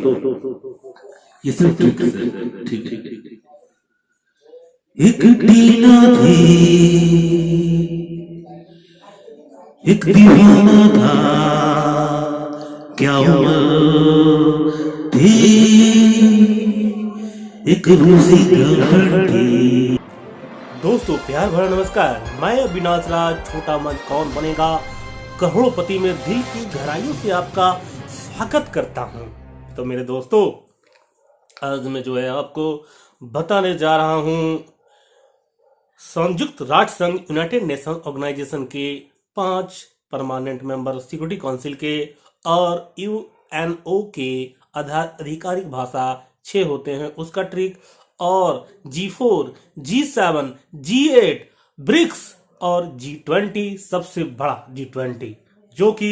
ये सब ठीक है, ठीक है। एक टीना थी, एक दीवाना था, क्या उम्र थी, एक रूसी गर्लफ्रेंड थी। दोस्तों प्यार भरा नमस्कार। मैं अविनाश राज, छोटा मंच कौन बनेगा करोड़पति में दिल की गहराइयों से आपका स्वागत करता हूं। तो मेरे दोस्तों, आज मैं जो है आपको बताने जा रहा हूं संयुक्त राष्ट्र संघ यूनाइटेड नेशन ऑर्गेनाइजेशन के 5 परमानेंट मेंबर सिक्योरिटी काउंसिल के और यूएनओ के आधिकारिक भाषा 6 होते हैं उसका ट्रिक, और G4, G7, G8, ब्रिक्स और G20 सबसे बड़ा G20 जो कि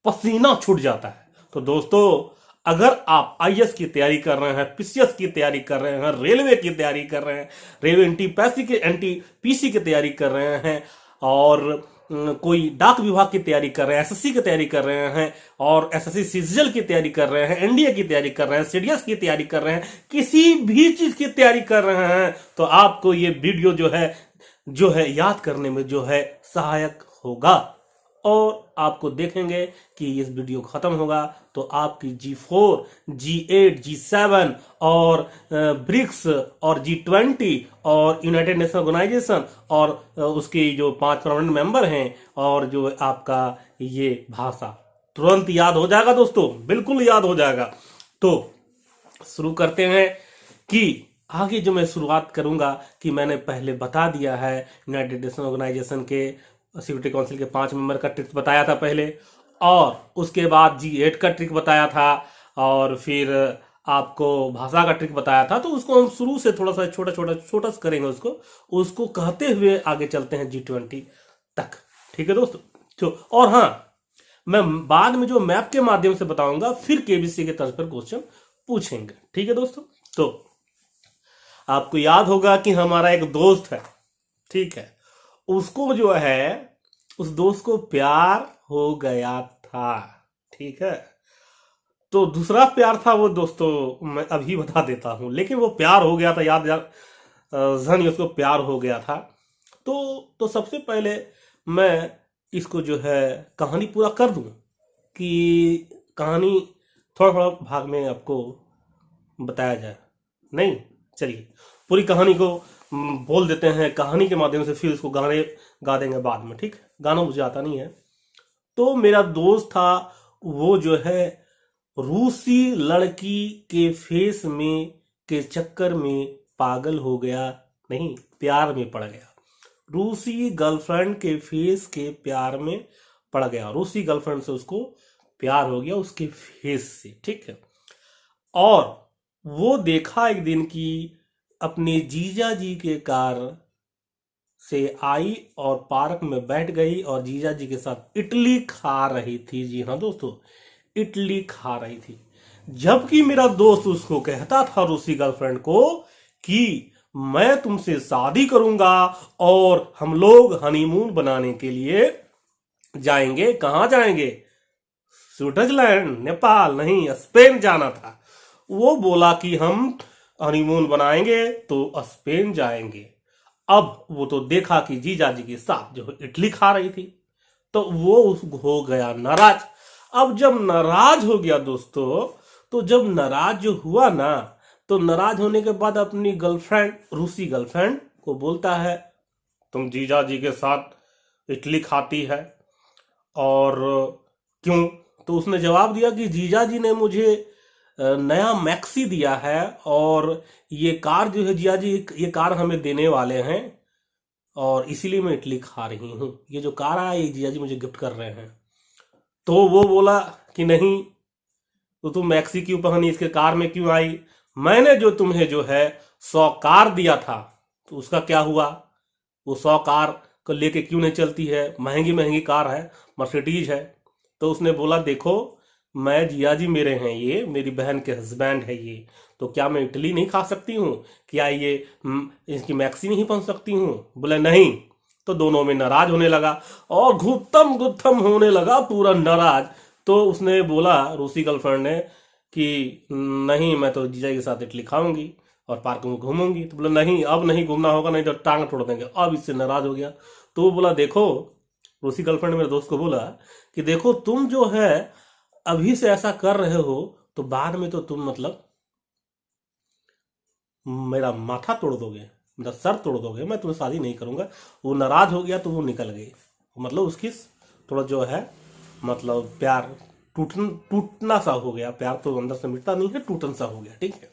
पसीना छूट जाता है। तो दोस्तों, अगर आप आईएएस की तैयारी कर रहे हैं, पीसीएस की तैयारी कर रहे हैं, रेलवे की तैयारी कर रहे हैं, रेलवे एनटीपीसी की तैयारी कर रहे हैं, और कोई डाक विभाग की तैयारी कर रहे हैं, एसएससी की तैयारी कर रहे हैं, और एसएससी सीजीएल की तैयारी कर रहे हैं, एनडीए की तैयारी कर रहे हैं, सीडीएस की तैयारी कर रहे हैं, किसी भी चीज की तैयारी कर रहे हैं, तो आपको ये वीडियो जो है याद करने में जो है सहायक होगा। और आपको देखेंगे कि इस वीडियो खत्म होगा तो आपकी G4, G8, G7 और ब्रिक्स और G20 और यूनाइटेड नेशन ऑर्गेनाइजेशन और उसके जो 5 परमानेंट मेंबर हैं और जो आपका ये भाषा तुरंत याद हो जाएगा। दोस्तों, बिल्कुल याद हो जाएगा। तो शुरू करते हैं कि आगे जो मैं शुरुआत करूंगा कि मैंने पहले बता दिया है यूनाइटेड नेशन ऑर्गेनाइजेशन के सिक्योरिटी काउंसिल के 5 मेंबर का ट्रिक बताया था पहले, और उसके बाद G8 का ट्रिक बताया था, और फिर आपको भाषा का ट्रिक बताया था। तो उसको हम शुरू से थोड़ा सा छोटा सा करेंगे, उसको कहते हुए आगे चलते हैं G20 तक। ठीक है दोस्तों। तो और हाँ, मैं बाद में जो मैप के माध्यम से बताऊंगा, फिर केबीसी के तर्ज पर क्वेश्चन पूछेंगे। ठीक है दोस्तों। तो आपको याद होगा कि हमारा एक दोस्त है, ठीक है, उसको जो है उस दोस्त को प्यार हो गया था। ठीक है, तो दूसरा प्यार था वो, दोस्तों मैं अभी बता देता हूं, लेकिन वो प्यार हो गया था, याद जन उसको प्यार हो गया था। तो सबसे पहले मैं इसको जो है कहानी पूरा कर दूं कि कहानी थोड़ा थोड़ा भाग में आपको बताया जाए। नहीं, चलिए पूरी कहानी को बोल देते हैं कहानी के माध्यम से, फिर उसको गाने गा देंगे बाद में। ठीक, गाना मुझे आता नहीं है। तो मेरा दोस्त था, वो जो है रूसी लड़की के फेस में के चक्कर में पागल हो गया, नहीं प्यार में पड़ गया। रूसी गर्लफ्रेंड के फेस के प्यार में पड़ गया, रूसी गर्लफ्रेंड से उसको प्यार हो गया उसके फेस से। ठीक है, और वो देखा एक दिन की अपने जीजा जी के कार से आई और पार्क में बैठ गई और जीजा जी के साथ इडली खा रही थी। जी हाँ दोस्तों, इडली खा रही थी। जबकि मेरा दोस्त उसको कहता था, रूसी गर्लफ्रेंड को, कि मैं तुमसे शादी करूंगा और हम लोग हनीमून बनाने के लिए जाएंगे। कहां जाएंगे? स्विट्जरलैंड, नेपाल नहीं, स्पेन जाना था। वो बोला कि हम हनीमून बनाएंगे तो स्पेन जाएंगे। अब वो तो देखा कि जीजा जी के साथ जो इडली खा रही थी, तो वो हो गया नाराज। अब जब नाराज हो गया दोस्तों, तो जब नाराज जो हुआ ना, तो नाराज होने के बाद अपनी गर्लफ्रेंड, रूसी गर्लफ्रेंड को बोलता है, तुम जीजा जी के साथ इडली खाती है और क्यों? तो उसने जवाब दिया कि जीजा जी ने मुझे नया मैक्सी दिया है और ये कार जो है जीजा जी, ये कार हमें देने वाले हैं और इसीलिए मैं इडली खा रही हूँ। ये जो कार आया ये जीजा जी मुझे गिफ्ट कर रहे हैं। तो वो बोला कि नहीं, तो तुम मैक्सी क्यों पहनी, इसके कार में क्यों आई? मैंने जो तुम्हें जो है 100 कार दिया था, तो उसका क्या हुआ? वो 100 कार को लेके क्यों नहीं चलती है? महंगी महंगी कार है, मर्सिडीज है। तो उसने बोला, देखो मैं जिया जी मेरे हैं, ये मेरी बहन के हस्बैंड है ये, तो क्या मैं इडली नहीं खा सकती हूँ? क्या ये इसकी मैक्सी नहीं पहन सकती हूँ? बोले नहीं। तो दोनों में नाराज होने लगा और गुत्थम गुत्थम होने लगा, पूरा नाराज। तो उसने बोला, रूसी गर्लफ्रेंड ने, कि नहीं मैं तो जीजा के साथ इटली खाऊंगी और पार्क में घूमूंगी। तो बोला नहीं अब नहीं घूमना होगा, नहीं तो टांग तोड़ देंगे। अब इससे नाराज हो गया। तो वो बोला देखो, रूसी गर्लफ्रेंड मेरे दोस्त को बोला कि देखो तुम जो है अभी से ऐसा कर रहे हो तो बाद में तो तुम मतलब मेरा माथा तोड़ दोगे, मेरा सर तोड़ दोगे, मैं तुम्हें शादी नहीं करूंगा। वो नाराज हो गया तो वो निकल गई। मतलब उसकी थोड़ा जो है मतलब प्यार टूटना सा हो गया। प्यार तो अंदर से मिटता नहीं है, टूटन सा हो गया। ठीक है,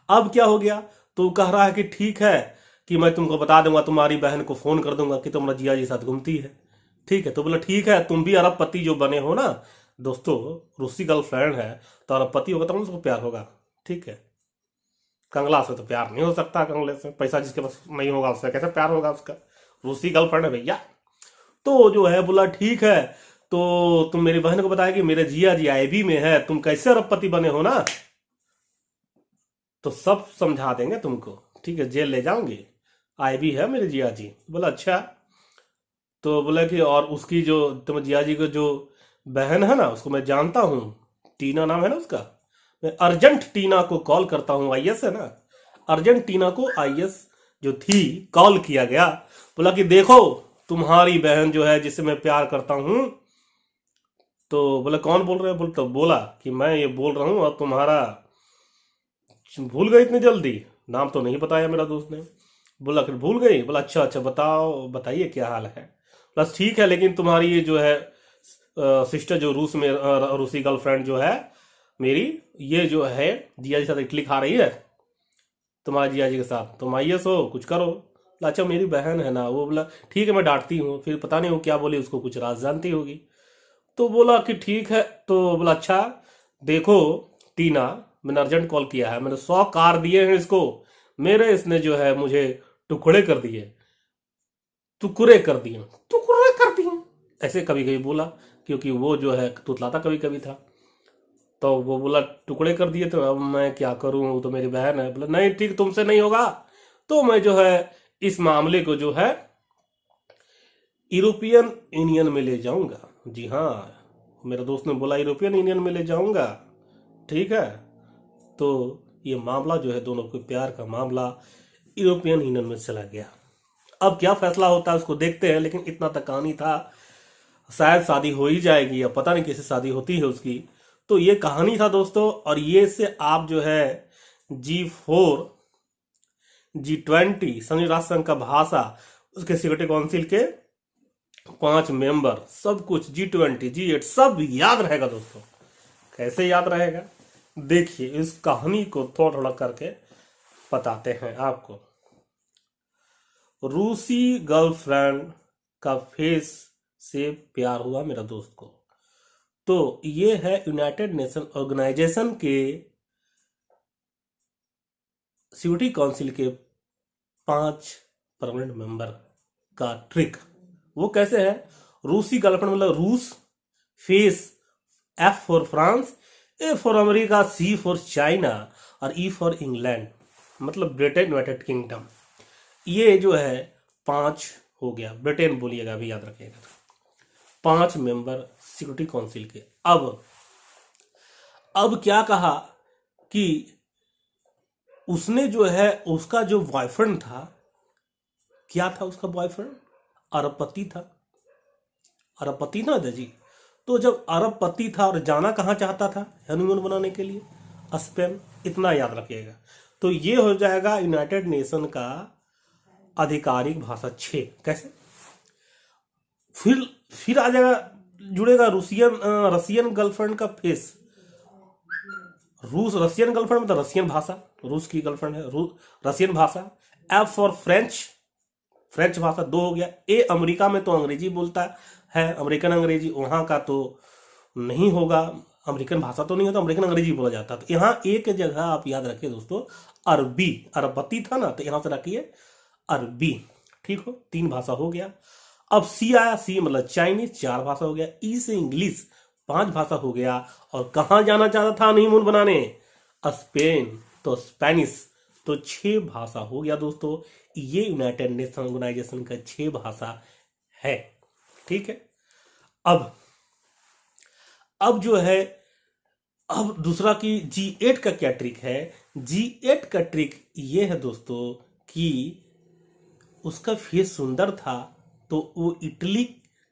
अब क्या हो गया, तो कह रहा है कि ठीक है कि मैं तुमको बता दूंगा, तुम्हारी बहन को फोन कर दूंगा कि तुम्हारा जिया जी साथ घूमती है। ठीक है, तो बोला ठीक है, तुम भी अरबपति जो बने हो ना दोस्तों, रूसी गर्लफ्रेंड है तो अरबपति होगा तब उसको प्यार होगा। ठीक है, कंगला से तो प्यार नहीं हो सकता, कंगले से पैसा जिसके पास नहीं होगा उससे कैसे प्यार होगा उसका, रूसी गर्लफ्रेंड है भैया। तो जो है बोला ठीक है, तो तुम मेरी बहन को बताया कि मेरे जिया जी आईबी में है, तुम कैसे अरबपति बने हो ना, तो सब समझा देंगे तुमको। ठीक है, जेल ले जाओगे, आईबी है मेरे जिया जी। बोला अच्छा। तो बोला कि और उसकी जो तुम जिया जी को जो बहन है ना उसको मैं जानता हूँ, टीना नाम है ना उसका, मैं अर्जेंटीना को कॉल करता हूँ, आईएस है ना, अर्जेंटीना को आईएस जो थी कॉल किया गया। बोला कि देखो तुम्हारी बहन जो है जिससे मैं प्यार करता हूँ। तो बोला कौन बोल रहे हो, बोल तो बोला कि मैं ये बोल रहा हूँ और तुम्हारा भूल गए इतनी जल्दी, नाम तो नहीं बताया मेरा दोस्त ने। बोला फिर भूल गई। बोला अच्छा अच्छा बताओ बताइए क्या हाल है। बस ठीक है, लेकिन तुम्हारी ये जो है सिस्टर जो रूस में रूसी गर्लफ्रेंड जो है मेरी, ये जो है जिया जी के साथ इडली खा रही है, तुम्हारे जिया जी के साथ, तुम आइए सो कुछ करो। बोला अच्छा मेरी बहन है ना। वो बोला ठीक है मैं डांटती हूँ। फिर पता नहीं वो क्या बोली, उसको कुछ राज जानती होगी। तो बोला कि ठीक है। तो बोला अच्छा देखो टीना, मैंने अर्जेंट कॉल किया है, मैंने 100 कार दिए हैं इसको, मेरे इसने जो है मुझे टुकड़े कर दिए, टुकड़े कर दिए, टुकड़े कर दिए, ऐसे कभी कभी बोला, क्योंकि वो जो है तुतलाता कभी कभी था। तो वो बोला टुकड़े कर दिए, तो अब मैं क्या करूं, वो तो मेरी बहन है। बोला नहीं ठीक, तुमसे नहीं होगा, तो मैं जो है इस मामले को जो है यूरोपियन यूनियन में ले जाऊंगा। जी हाँ, मेरे दोस्त ने बोला यूरोपियन यूनियन में ले जाऊंगा। ठीक है, तो ये मामला जो है दोनों के प्यार का मामला यूरोपियन यूनियन में चला गया। अब क्या फैसला होता है उसको देखते हैं, लेकिन इतना तक कहानी था, शायद शादी हो ही जाएगी, अब पता नहीं कैसे शादी होती है उसकी। तो ये कहानी था दोस्तों, और ये से आप जो है G4 G20 संयुक्त राष्ट्र संघ का भाषा, उसके सिक्योरिटी काउंसिल के 5 मेंबर, सब कुछ G20 G8 सब याद रहेगा दोस्तों। कैसे याद रहेगा, देखिए इस कहानी को थोड़ा थोड़ा करके बताते हैं आपको। रूसी गर्लफ्रेंड का फेस से प्यार हुआ मेरा दोस्त को। तो ये है यूनाइटेड नेशन ऑर्गेनाइजेशन के सिक्योरिटी काउंसिल के 5 परमानेंट मेंबर का ट्रिक। वो कैसे है, रूसी गर्लफ्रेंड मतलब रूस, face F for France, A for America, C for China और E फॉर इंग्लैंड, मतलब ब्रिटेन यूनाइटेड किंगडम। ये जो है 5 हो गया, ब्रिटेन बोलिएगा अभी याद रखिएगा। 5 मेंबर सिक्योरिटी काउंसिल के। अब क्या कहा कि उसने जो है उसका जो बॉयफ्रेंड था, क्या था उसका बॉयफ्रेंड, अरबपति था, अरबपति ना जी। तो जब अरबपति था और जाना कहाँ चाहता था हनीमून बनाने के लिए, स्पेन, इतना याद रखिएगा। तो ये हो जाएगा यूनाइटेड नेशन का आधिकारिक भाषा 6। कैसे, फिर आ जाएगा, जुड़ेगा रसियन गर्लफ्रेंड का फेस, रूस रसियन गर्लफ्रेंड मतलब रसियन भाषा, रूस की गर्लफ्रेंड है, रसियन भाषा। F फॉर फ्रेंच, फ्रेंच भाषा 2 हो गया। A अमेरिका में तो अंग्रेजी बोलता है, अमेरिकन अंग्रेजी, वहां का तो नहीं होगा, अमेरिकन भाषा तो नहीं होता, अमेरिकन अंग्रेजी बोला जाता है। तो यहाँ A के जगह आप याद रखिए दोस्तों अरबी, अरबपति था ना तो यहां से रखिए अरबी। ठीक हो, 3 भाषा हो गया। अब C आया, C मतलब चाइनीज, 4 भाषा हो गया। E से इंग्लिश, 5 भाषा हो गया। और कहां जाना चाहता था हनीमून बनाने, स्पेन, तो स्पेनिश, तो 6 भाषा हो गया दोस्तों। ये यूनाइटेड नेशन ऑर्गेनाइजेशन का 6 भाषा है। ठीक है, अब जो है अब दूसरा कि G8 का क्या ट्रिक है। G8 का ट्रिक ये है दोस्तों कि उसका फेस सुंदर था, तो वो इडली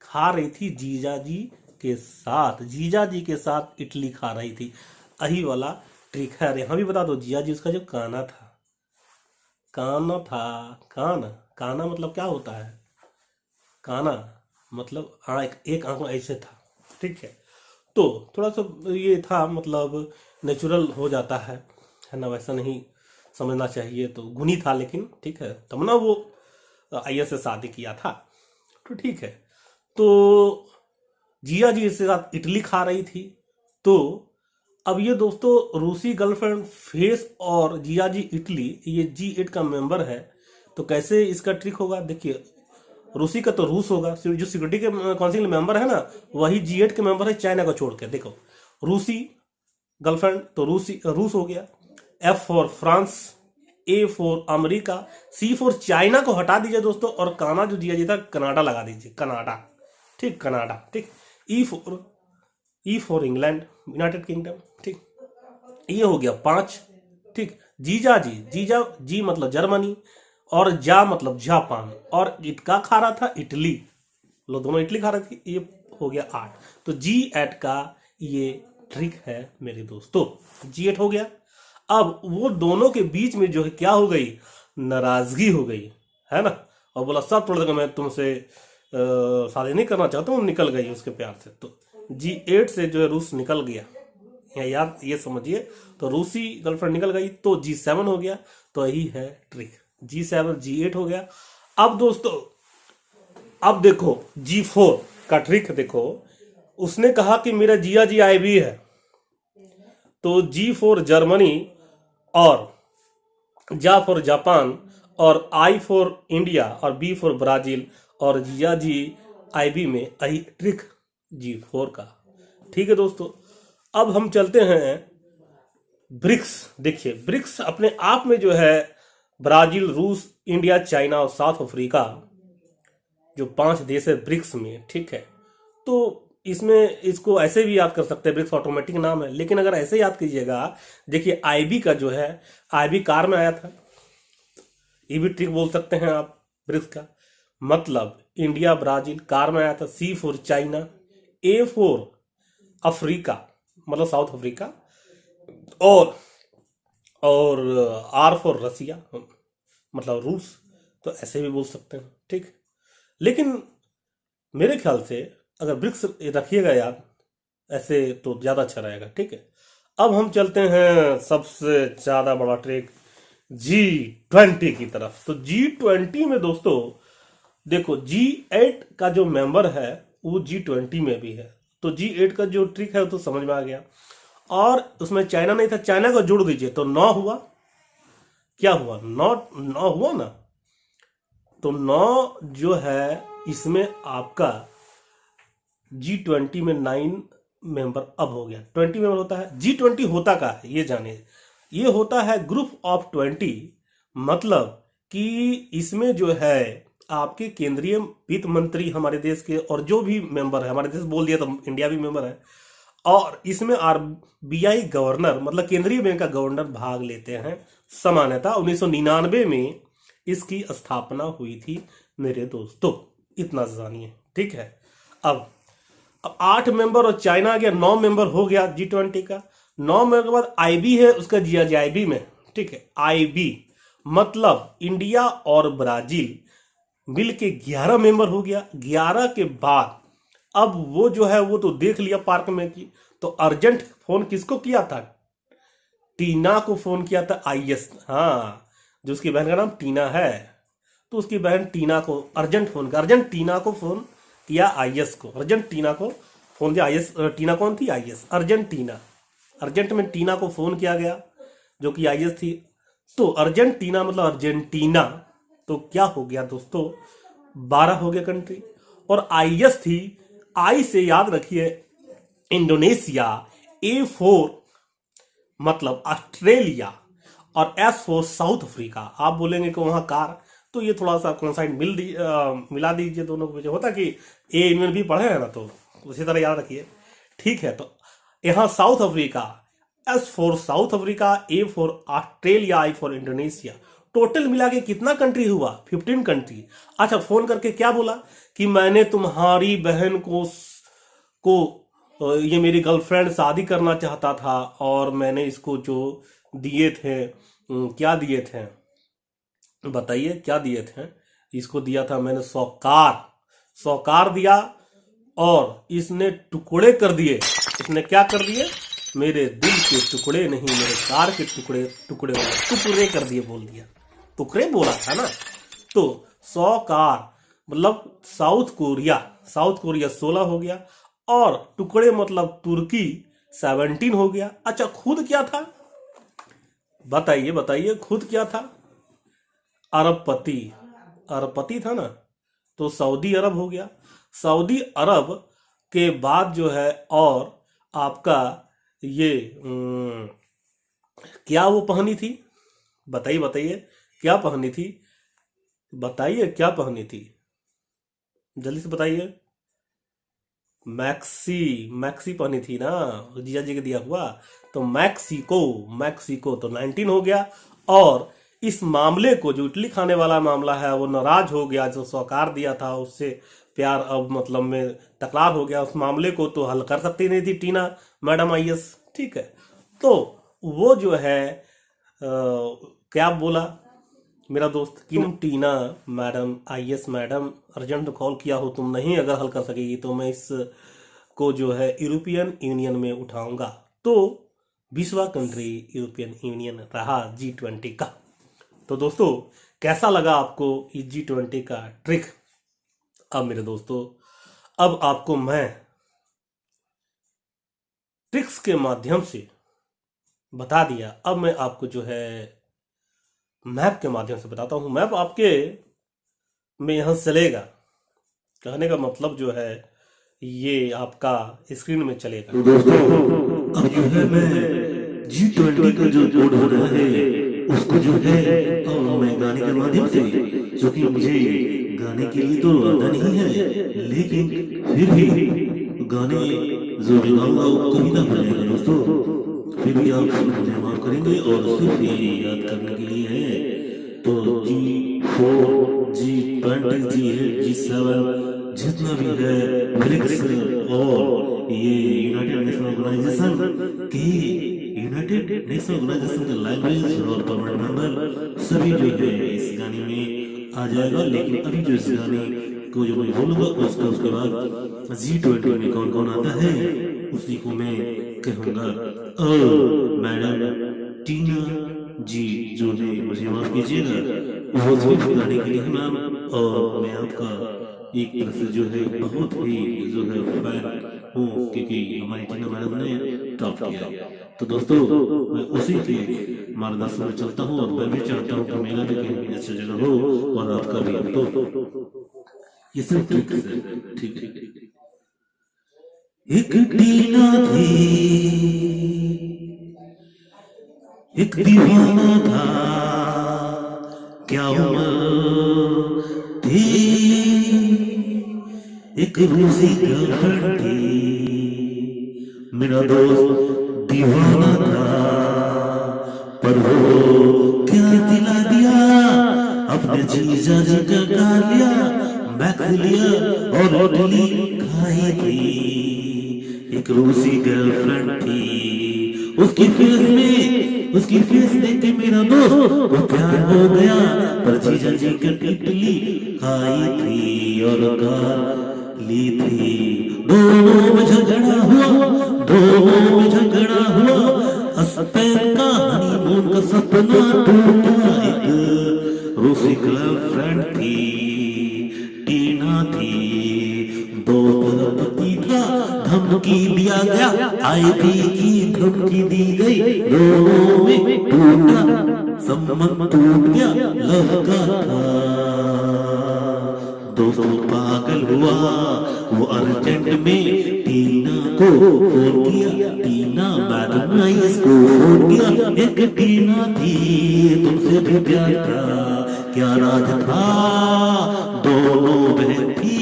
खा रही थी जीजा जी के साथ, जीजा जी के साथ इडली खा रही थी। यही वाला ट्रिक है। और यहाँ भी बता दो, जीजा जी उसका जो काना था, काना था, काना, काना मतलब क्या होता है, काना मतलब एक आंख ऐसे था, ठीक है। तो थोड़ा सा ये था, मतलब नेचुरल हो जाता है ना, वैसा नहीं समझना चाहिए। तो गुनी था, लेकिन ठीक है, तब ना वो आईएस से शादी किया था, तो ठीक है। तो जिया जी इसके साथ इडली खा रही थी। तो अब ये दोस्तों रूसी गर्लफ्रेंड फेस और जिया जी इटली, ये G8 का मेंबर है। तो कैसे इसका ट्रिक होगा, देखिए, रूसी का तो रूस होगा, जो सिक्योरिटी के काउंसिल मेंबर है ना, वही G8 के मेंबर है, चाइना को छोड़ के। देखो, रूसी गर्लफ्रेंड तो रूस हो गया। F for France, A for America, C for China को हटा दीजिए दोस्तों, और काना जो दिया जाता है कनाडा लगा दीजिए, कनाडा, ठीक, कनाडा, ठीक। E for England, United kingdom, ठीक। ये हो गया 5, ठीक। जीजा जी, जीजा जी मतलब जर्मनी, और जा मतलब जापान, और इटका खा रहा था इटली, लो दोनों इटली खा रहे थे, ये हो गया 8। तो G8 का ये ट्रिक है मेरे दोस्तों। G8 हो गया। अब वो दोनों के बीच में जो है क्या हो गई, नाराजगी हो गई, है ना, और बोला सब छोड़ देगा, मैं तुमसे शादी नहीं करना चाहता हूँ, निकल गई उसके प्यार से। तो G8 से जो है रूस निकल गया, या यार ये समझिए, तो रूसी गर्लफ्रेंड निकल गई, तो G7 हो गया। तो यही है ट्रिक, G7 G8 हो गया। अब दोस्तों, अब देखो G4 का ट्रिक देखो, उसने कहा कि मेरा जिया जी IB है, तो G4 जर्मनी, और जा फॉर जापान, और I फॉर इंडिया, और B फॉर ब्राजील, और जिया जी IB में आई ट्रिक G4 का, ठीक है दोस्तों। अब हम चलते हैं ब्रिक्स। देखिए, ब्रिक्स अपने आप में जो है ब्राजील, रूस, इंडिया, चाइना और साउथ अफ्रीका, जो 5 देश है ब्रिक्स में, ठीक है। तो इसमें इसको ऐसे भी याद कर सकते हैं, ब्रिक्स ऑटोमेटिक नाम है, लेकिन अगर ऐसे याद कीजिएगा, देखिए IB का जो है, IB कार में आया था, ये भी ट्रिक बोल सकते हैं आप ब्रिक्स का। मतलब इंडिया, ब्राजील, कार में आया था। C for China, A for Africa मतलब साउथ अफ्रीका, और R फॉर रसिया मतलब रूस। तो ऐसे भी बोल सकते हैं, ठीक। लेकिन मेरे ख्याल से अगर ब्रिक्स रखिएगा याद ऐसे, तो ज्यादा अच्छा रहेगा, ठीक है। अब हम चलते हैं सबसे ज्यादा बड़ा ट्रिक G20 की तरफ। तो G20 में दोस्तों देखो, G8 का जो मेंबर है वो G20 में भी है, तो G8 का जो ट्रिक है वो तो समझ में आ गया। और उसमें चाइना नहीं था, चाइना को जोड़ दीजिए तो 9 हुआ। क्या हुआ, 9 हुआ ना। तो 9 जो है इसमें आपका G20 में 9 मेंबर अब हो गया, 20 मेंबर होता है। G20 होता का है ये जानिए, ये होता है ग्रुप ऑफ 20। मतलब कि इसमें जो है आपके केंद्रीय वित्त मंत्री हमारे देश के, और जो भी मेंबर है, हमारे देश बोल दिया तो इंडिया भी मेंबर है, और इसमें RBI गवर्नर मतलब केंद्रीय बैंक का गवर्नर भाग लेते हैं। सामान्यतः 1999 में इसकी स्थापना हुई थी मेरे दोस्तों, इतना जानिए, ठीक है। अब 8 मेंबर और चाइना आ गया, 9 मेंबर हो गया G20 का। 9 मेंबर के बाद IB है उसका, GIB में, ठीक है। IB मतलब इंडिया और ब्राजील मिल के 11 मेंबर हो गया। 11 के बाद अब वो जो है वो तो देख लिया पार्क में की, तो अर्जेंट फोन किसको किया था, टीना को फोन किया था IS, हाँ, जो उसकी बहन का नाम टीना है, तो उसकी बहन टीना को अर्जेंट फोन किया, अर्जेंटीना को फोन किया IS को, अर्जेंटीना को फोन किया IS। टीना कौन थी, IS, अर्जेंटीना, अर्जेंट में टीना को फोन किया गया जो कि IS थी। तो अर्जेंटीना मतलब अर्जेंटीना, तो क्या हो गया दोस्तों, 12 हो गया कंट्री। और IS थी, I से याद रखिए इंडोनेशिया, A4 मतलब ऑस्ट्रेलिया, और S फॉर साउथ अफ्रीका। आप बोलेंगे कि वहां कार, तो ये थोड़ा सा कोइंसाइड मिला दीजिए दोनों को, होता कि A इनमें भी पढ़े हैं ना, तो उसी तरह याद रखिए, ठीक है। तो यहाँ south Africa S for south Africa, A for Australia, I for Indonesia. Total मिला के कितना कंट्री हुआ? 15 कंट्री। अच्छा, फोन करके क्या बोला कि मैंने तुम्हारी बहन को ये मेरी गर्लफ्रेंड शादी करना चाहता था और मैंने इसको जो दिए थे, क्या दिए थे बताइए, क्या दिए थे? इसको दिया था मैंने सौकार दिया और इसने टुकड़े कर दिए। इसने क्या कर दिए? मेरे दिल के टुकड़े नहीं, मेरे कार के टुकड़े कर दिए, बोल दिया। टुकड़े बोला था ना। तो 100 कार मतलब साउथ कोरिया 16 हो गया, और टुकड़े मतलब तुर्की 17 हो गया। अच्छा, खुद क्या था बताइए खुद क्या था? अरबपति था ना, तो सऊदी अरब हो गया। सऊदी अरब के बाद जो है, और आपका ये क्या वो पहनी थी? बताइए क्या पहनी थी? बताइए क्या पहनी थी, जल्दी से बताइए। मैक्सी पहनी थी ना, जीजा जी के दिया हुआ। तो मैक्सिको तो 19 हो गया। और इस मामले को, जो इडली खाने वाला मामला है, वो नाराज हो गया। जो सौकार दिया था उससे प्यार अब मतलब में तकरार हो गया। उस मामले को तो हल कर सकती नहीं थी टीना मैडम आईएएस, ठीक है। तो वो जो है क्या बोला मेरा दोस्त कि तुम Tina madam IAS madam urgent call किया हो, तुम नहीं अगर हल कर सकेगी तो मैं इस को जो है यूरोपियन यूनियन में उठाऊंगा। तो 20वां कंट्री यूरोपियन यूनियन रहा G20 का। तो दोस्तों, कैसा लगा आपको इस G20 का ट्रिक? अब मेरे दोस्तों, अब आपको मैं ट्रिक्स के माध्यम से बता दिया। अब मैं आपको जो है मैप के माध्यम से बताता हूं। मैप आपके में यहां चलेगा, कहने का मतलब जो है ये आपका स्क्रीन में चलेगा। तो दोस्तों, अब जो है मैं G20 का जो बोर्ड हो रहा है उसको जो है अब मैं गाने के माध्यम से, क्योंकि मुझे गाने के लिए तो आता नहीं है, लेकिन फिर भी गाने जो मैं गाऊंगा वो कविता बनेगा दोस्तों। फिर भी आप मुझे माफ करेंगे और सिर्फ ये याद करने के लिए है। तो G4, G20, G7 जितना भी है, ब्रिक्स और ये यूनाइटेड नेशन ऑर्गेनाइजेशन के लैंग्वेज और परमानेंट मेंबर सभी जो है इस गाने में आ जाएगा। लेकिन अभी जो इस गाने को जो मैं बोलूंगा उसके बाद G20 में कौन कौन आता है उसी को मैं कहूंगा। मैडम टीना जी जो है मुझे माफ कीजिएगा, वो सिर्फ गाने के लिए है मैम, और मैं आपका एक तरह से जो है बहुत ही जो है फैन हूँ, क्योंकि हमारी टीना मैडम ने टॉप किया। तो दोस्तों, मैं उसी के मार्गदर्शन में चलता हूँ और मैं भी चाहता हूँ कि मेरा भी कहीं अच्छी जगह हो और आपका भी। तो ये सब ठीक है, ठीक। एक टीना थी, एक दीवाना था, क्या उम्र थी, एक रूसी गर्लफ्रेंड थी, मेरा दोस्त दीवाना था, पर वो क्या दिला दिया, अपने जीजा जी का कार लिया, मैक्स लिया और इडली खाई थी। एक रूसी गर्लफ्रेंड थी, उसकी फेस देख के मेरा दोस्त को प्यार हो गया, पर जीजा जी का इडली खाई थी और कार ली थी। दोनों में झगड़ा हुआ, स्पेन का हनीमून का सपना टूटा। एक रूसी गर्लफ्रेंड थी, टीना थी, दो तरफ पति था, धमकी दिया गया, आईबी की धमकी दी गई, दोनों में टूटा, संबंध टूट गया, लव का था। दोस्तों पागल हुआ, वो अर्जेंट में टीना को फोन किया, टीना मैडम ने इसको फोन किया। एक टीना थी, तुमसे भी प्यार था, क्या राज था, दोनों बहन थी,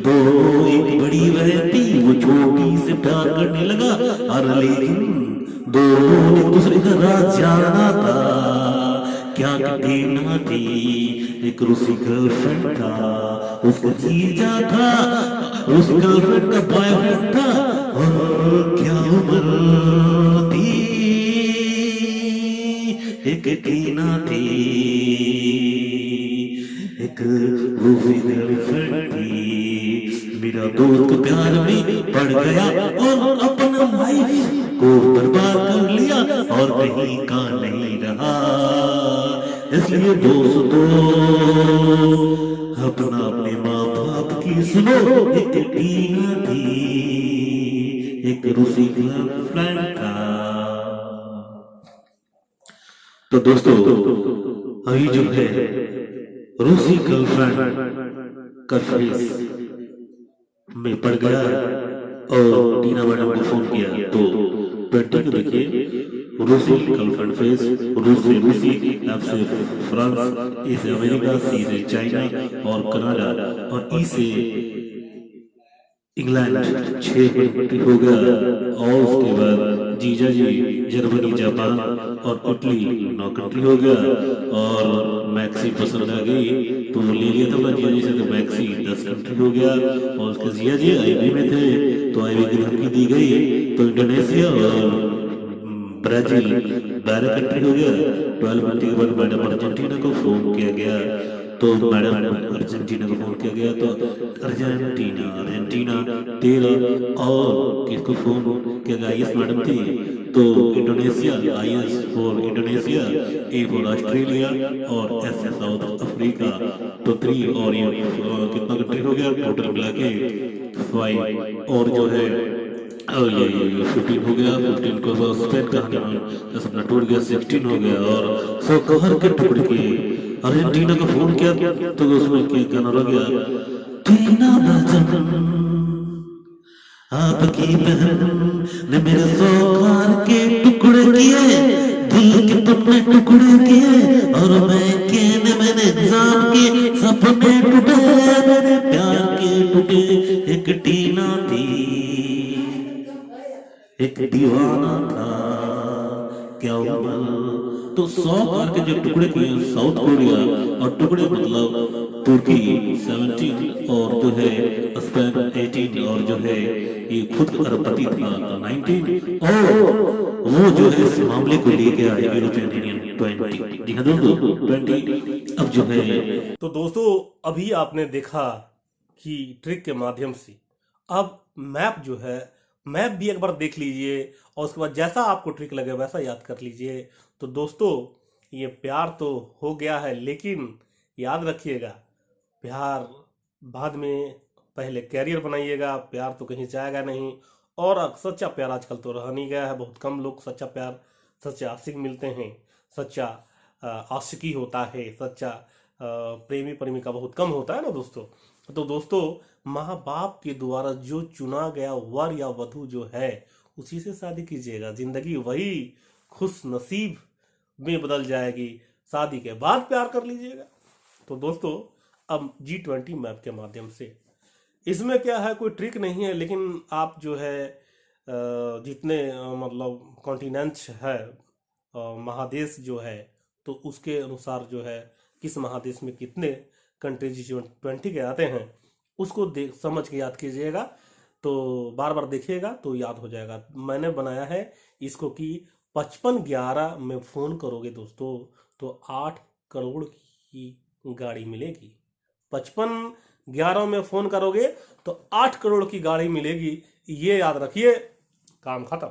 दोनों एक बड़ी बहन थी, वो छोटी से प्यार करने लगा। और लेकिन दोनों एक दूसरे का राज जाना था, क्या कहना थी। एक रूसी गर्लफ्रेंड था, उसका जीजा था, उस गर्लफ्रेंड का बॉयफ्रेंड था, और क्या उम्र थी, एक टीना थी, एक रूसी गर्लफ्रेंड थी। मेरा दोस्त प्यार में पड़ गया और अपना लाइफ को बर्बाद कर लिया और कहीं का नहीं रहा। इसलिए दोस्तों अपना अपने माँ बाप की सुनो। एक टीना थी, एक रूसी गर्लफ्रेंड था। तो दोस्तों अभी जो है रूसी गर्लफ्रेंड का फेस में पड़ गया और टीना मैडम को फोन किया तो 20 को देखिए रूसी गर्लफ्रेंड फेस, रूसी एफ से फ्रांस, ई से अमेरिका, सी से चाइना और कनाडा और ई से इंग्लैंड 6 कंट्री हो गया। और उसके बाद जीजा जी जर्मनी, जापान और इटली 9 कंट्री हो गया। और मैक्सी पसंद आ गई तो ले लिया था जीजा जी से, तो मैक्सी 10 कंट्री हो गया। और उसके जीजा जी आईबी में थे तो आईबी की धमकी दी गई तो इंडोनेशिया और ब्राजील 12 कंट्री हो गया। 12 कंट्री के बाद मैडम अर्जेंटीना को फोन किया गया तो मैडम अर्जेंटीना को फोन किया गया तो अर्जेंटीना 13 और किसको फोन किया गया, आईएस मैडम थी तो Indonesia, I is for Indonesia, A for Australia और एस से साउथ अफ्रीका तो 3 और ये कितना कंट्री हो गया टोटल मिला के 5 और जो है ये 15 हो गया। 15 को स्पेन का अपना टूट गया, 16 हो गया। और सब कवर के टुकड़े किए। अर्जेंटीना को फोन किया तो उसमें क्या गाना लग गया, टीना मैडम आपकी बहन ने मेरे सौखार के टुकड़े किए, दिल के तुमने टुकड़े किए और मैंने जान के सपने टूटे, मेरे प्यार के टूटे। एक टीना थी, एक दीवाना था, क्या उम्र। तो 100 कार के जो टुकड़े किए साउथ कोरिया और टुकड़े मतलब तुर्की 17 और जो है स्पेन 18 और जो है ये खुद अरबपति था 19 और वो जो है इस मामले को लेके आए यूरोपियन यूनियन 20। जी हाँ दोस्तों 20 अब जो है। तो दोस्तों अभी आपने देखा कि ट्रिक के माध्यम से अब मैप जो है मैप भी एक बार देख लीजिए और उसके बाद जैसा आपको ट्रिक लगे वैसा याद कर लीजिए। तो दोस्तों ये प्यार तो हो गया है लेकिन याद रखिएगा प्यार बाद में, पहले कैरियर बनाइएगा, प्यार तो कहीं जाएगा नहीं। और सच्चा प्यार आजकल तो रह नहीं गया है, बहुत कम लोग सच्चा प्यार, सच्चे आशिक मिलते हैं, सच्चा आशिकी होता है, सच्चा प्रेमी प्रेमिका बहुत कम होता है ना दोस्तों। तो दोस्तों माँ बाप के द्वारा जो चुना गया वर या वधू जो है उसी से शादी कीजिएगा, जिंदगी वही खुश नसीब में बदल जाएगी। शादी के बाद प्यार कर लीजिएगा। तो दोस्तों अब G20 मैप के माध्यम से इसमें क्या है, कोई ट्रिक नहीं है, लेकिन आप जो है जितने मतलब कॉन्टिनेंट्स है, महादेश जो है, तो उसके अनुसार जो है किस महादेश में कितने कंट्रीज G20 के आते हैं उसको देख समझ के याद कीजिएगा। तो बार बार देखिएगा तो याद हो जाएगा। मैंने बनाया है इसको कि 5511 में फोन करोगे दोस्तों तो 8 करोड़ की गाड़ी मिलेगी। 5511 में फोन करोगे तो 8 करोड़ की गाड़ी मिलेगी, ये याद रखिए, काम खत्म।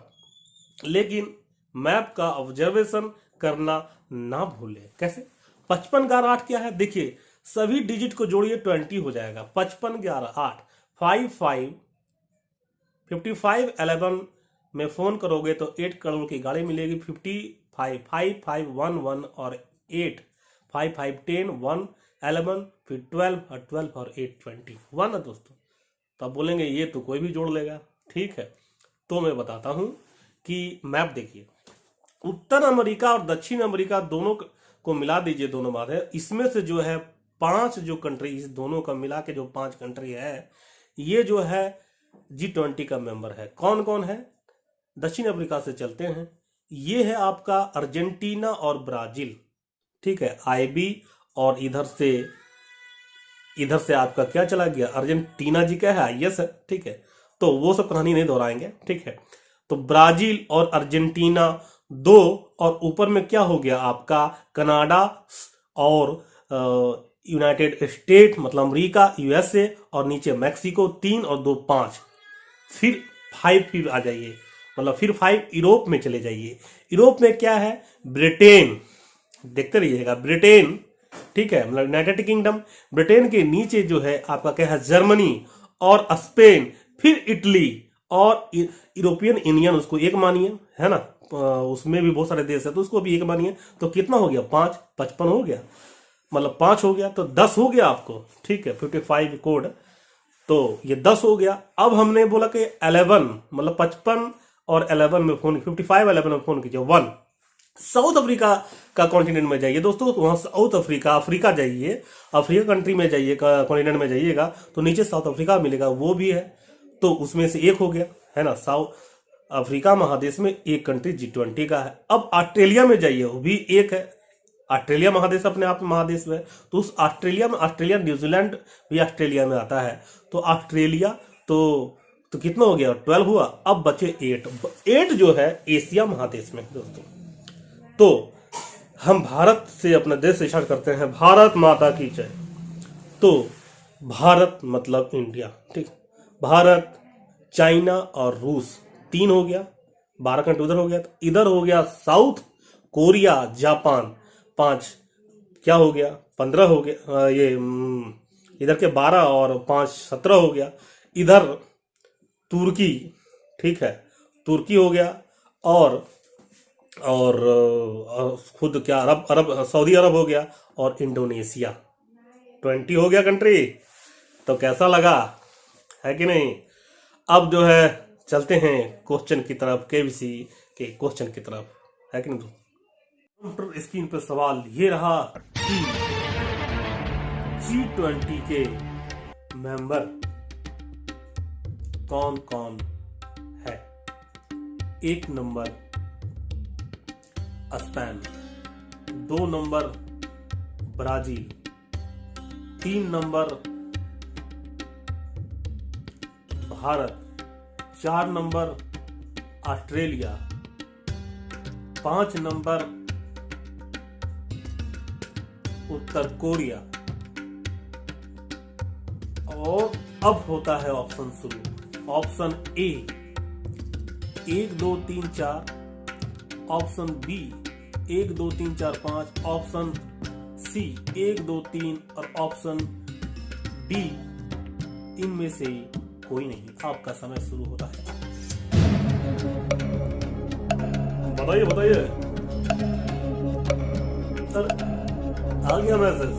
लेकिन मैप का ऑब्जर्वेशन करना ना भूले। कैसे? 5511 8 क्या है देखिए, सभी डिजिट को जोड़िए 20 हो जाएगा। 5511 8 5511 में फोन करोगे तो 8 करोड़ की गाड़ी मिलेगी। 55 5511 और 8 55 10 1 11 फिर 12 और 12 और 8 21 है दोस्तों। तो आप बोलेंगे ये तो कोई भी जोड़ लेगा, ठीक है। तो मैं बताता हूं कि मैप देखिए, उत्तर अमेरिका और दक्षिण अमेरिका दोनों को मिला दीजिए, दोनों बात है। इसमें से जो है 5 जो कंट्री, इस दोनों का मिला के जो 5 कंट्री है, ये जो है G20 का मेंबर है। कौन कौन है? दक्षिण अफ्रीका से चलते हैं, ये है आपका अर्जेंटीना और ब्राजील, ठीक है, IB, और इधर से आपका क्या चला गया, अर्जेंटीना जी क्या है, IS है, ठीक है। तो वो सब कहानी नहीं दोहराएंगे, ठीक है। तो ब्राजील और अर्जेंटीना दो, और ऊपर में क्या हो गया आपका, कनाडा और यूनाइटेड स्टेट मतलब अमेरिका USA, और नीचे मैक्सिको 3 और 2 5, फिर 5 फिर आ जाइए, मतलब फिर 5 यूरोप में चले जाइए। यूरोप में क्या है, ब्रिटेन, देखते रहिएगा, ब्रिटेन, ठीक है, मतलब यूनाइटेड किंगडम। ब्रिटेन के नीचे जो है आपका क्या है, जर्मनी और स्पेन, फिर इटली और यूरोपियन यूनियन, उसको एक मानिए, है ना, उसमें भी बहुत सारे देश है तो उसको भी एक मानिए। तो कितना हो गया, 5, 55 हो गया, मतलब 5 हो गया तो 10 हो गया आपको, ठीक है, 55 कोड, तो ये 10 हो गया। अब हमने बोला कि 11, मतलब 55 और 11 में फोन, 55 11 में फोन कीजिए 1। साउथ अफ्रीका का कॉन्टिनेंट में जाइए दोस्तों, वहां साउथ अफ्रीका जाइए, अफ्रीका कंट्री में जाइए, कॉन्टिनेंट में जाइएगा तो नीचे साउथ अफ्रीका मिलेगा, वो भी है, तो उसमें से एक हो गया, है ना। साउथ अफ्रीका महादेश में एक कंट्री G20 का है। अब ऑस्ट्रेलिया में जाइए, वो भी एक है, ऑस्ट्रेलिया महादेश अपने आप में महादेश में, तो उस ऑस्ट्रेलिया में, ऑस्ट्रेलिया न्यूजीलैंड भी ऑस्ट्रेलिया में आता है, तो ऑस्ट्रेलिया तो कितना हो गया, 12 हुआ। अब बचे 8 जो है एशिया महादेश में दोस्तों। तो हम भारत से, अपने देश से स्टार्ट करते हैं, भारत माता की जय। तो भारत मतलब इंडिया, ठीक, भारत, चाइना और रूस 3 हो गया, 12 कंट्री उधर हो गया, तो इधर हो गया साउथ कोरिया, जापान 5, क्या हो गया, 15 हो गया, ये इधर के 12 और 5 17 हो गया। इधर तुर्की, ठीक है, तुर्की हो गया, और खुद क्या, अरब सऊदी अरब हो गया, और इंडोनेशिया 20 हो गया कंट्री। तो कैसा लगा, है कि नहीं। अब जो है चलते हैं क्वेश्चन की तरफ, KBC के क्वेश्चन की तरफ, है कि नहीं। कंप्यूटर स्क्रीन पर सवाल ये रहा कि G20 के मेंबर कौन कौन है। 1 number Spain, 2 number Brazil, 3 number Bharat, 4 number Australia, 5 number उत्तर कोरिया, और अब होता है ऑप्शन शुरू। Option A 1 2 3 4, option B 1 2 3 4 5, option C 1 2 3 और ऑप्शन D इनमें से कोई नहीं। आपका समय शुरू होता है, बताइए बताइए सर। आ गया मैसेज,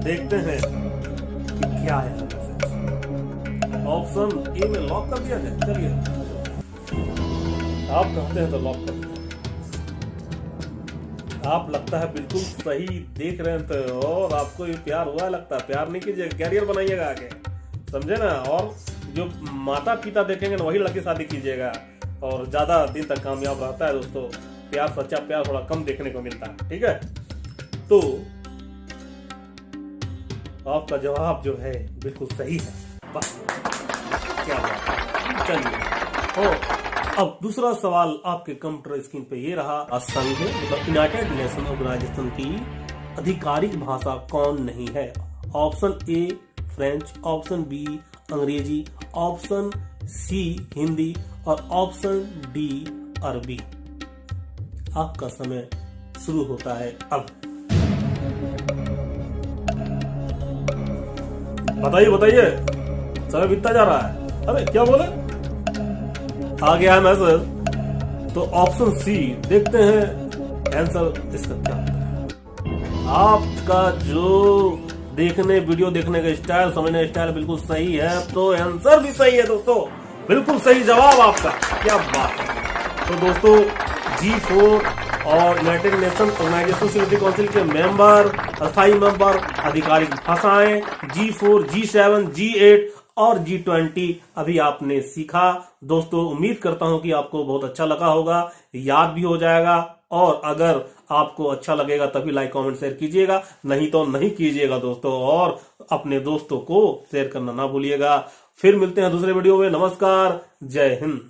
देखते हैं कि क्या है मैसेज। ऑप्शन ए में लॉक कर दिया जाए, चलिए आप कहते हैं तो लॉक कर दिया। आप लगता है बिल्कुल सही देख रहे हैं, तो और आपको ये प्यार हुआ लगता है। प्यार नहीं कीजिएगा, कैरियर बनाइएगा आगे, समझे ना। और जो माता पिता देखेंगे ना वही लड़की शादी कीजिएगा, और ज्यादा दिन तक कामयाब रहता है दोस्तों। प्यार, सच्चा प्यार थोड़ा कम देखने को मिलता है, ठीक है। तो आपका जवाब जो है बिल्कुल सही है, क्या बात। चलिए, अब दूसरा सवाल आपके कंप्यूटर स्क्रीन पे ये रहा। संघ मतलब यूनाइटेड नेशन ऑर्गेनाइजेशन की आधिकारिक भाषा कौन नहीं है। Option A French, option B Angrezi, option C Hindi, और ऑप्शन डी अरबी। आपका समय शुरू होता है अब। बताइए बताइए, समय बीतता जा रहा है। अरे क्या बोले, आ गया है मैसेज। तो ऑप्शन सी, देखते हैं आंसर इसका क्या होता है। आपका जो वीडियो देखने का स्टाइल, समझने का स्टाइल बिल्कुल सही है, तो आंसर भी सही है दोस्तों, बिल्कुल सही जवाब आपका, क्या बात है। तो दोस्तों G4 और United Nation Organisation Security Council के मेंबर, अस्थायी मेंबर, आधिकारिक भाषाएं G4, G7, G8 और G20 अभी आपने सीखा। दोस्तों उम्मीद करता हूं कि आपको बहुत अच्छा लगा होगा याद भी हो जाएगा। और अगर आपको अच्छा लगेगा तभी लाइक कमेंट शेयर कीजिएगा, नहीं तो नहीं कीजिएगा दोस्तों। और अपने दोस्तों को शेयर करना ना भूलिएगा। फिर मिलते हैं दूसरे वीडियो में। नमस्कार, जय हिंद।